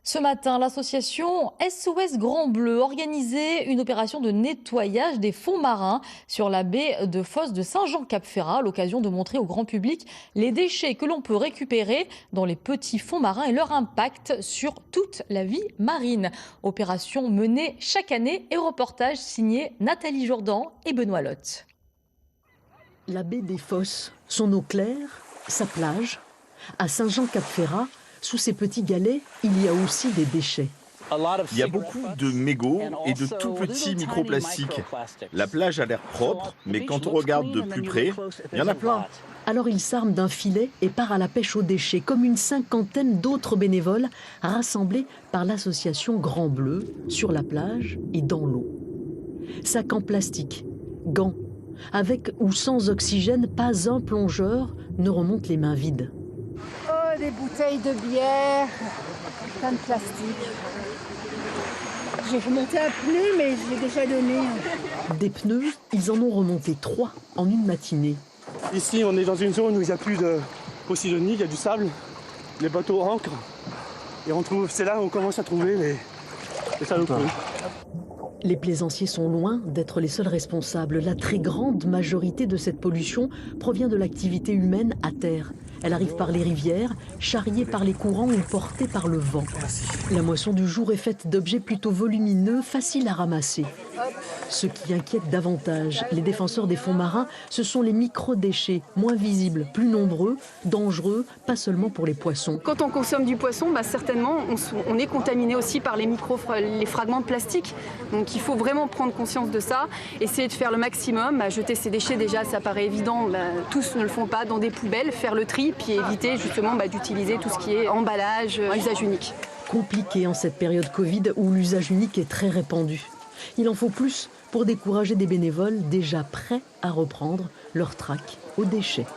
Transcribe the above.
Ce matin, l'association SOS Grand Bleu organisait une opération de nettoyage des fonds marins sur la baie de Fosse de Saint-Jean-Cap-Ferrat, à l'occasion de montrer au grand public les déchets que l'on peut récupérer dans les petits fonds marins et leur impact sur toute la vie marine. Opération menée chaque année et reportage signé Nathalie Jourdan et Benoît Lotte. La baie des Fosses, son eau claire, sa plage. À Saint-Jean-Cap-Ferrat, sous ces petits galets, il y a aussi des déchets. Il y a beaucoup de mégots et de tout petits microplastiques. La plage a l'air propre, mais quand on regarde de plus près, il y en a plein. Alors il s'arme d'un filet et part à la pêche aux déchets, comme une cinquantaine d'autres bénévoles rassemblés par l'association Grand Bleu sur la plage et dans l'eau. Sacs en plastique, gants, avec ou sans oxygène, pas un plongeur ne remonte les mains vides. Oh, des bouteilles de bière, plein de plastique. J'ai remonté un pneu, mais je l'ai déjà donné. Des pneus, ils en ont remonté 3 en une matinée. Ici, on est dans une zone où il n'y a plus de positionning, il y a du sable. Les bateaux ancrent. Et c'est là où on commence à trouver les saloperies. Les plaisanciers sont loin d'être les seuls responsables. La très grande majorité de cette pollution provient de l'activité humaine à terre. Elle arrive par les rivières, charriée par les courants ou portée par le vent. La moisson du jour est faite d'objets plutôt volumineux, faciles à ramasser. Ce qui inquiète davantage les défenseurs des fonds marins, ce sont les micro-déchets, moins visibles, plus nombreux, dangereux, pas seulement pour les poissons. Quand on consomme du poisson, certainement, on est contaminé aussi par les fragments de plastique. Donc il faut vraiment prendre conscience de ça, essayer de faire le maximum. Jeter ces déchets, déjà, ça paraît évident, tous ne le font pas, dans des poubelles, faire le tri, puis éviter justement d'utiliser tout ce qui est emballage, usage unique. Compliqué en cette période Covid où l'usage unique est très répandu. Il en faut plus pour décourager des bénévoles déjà prêts à reprendre leur traque aux déchets.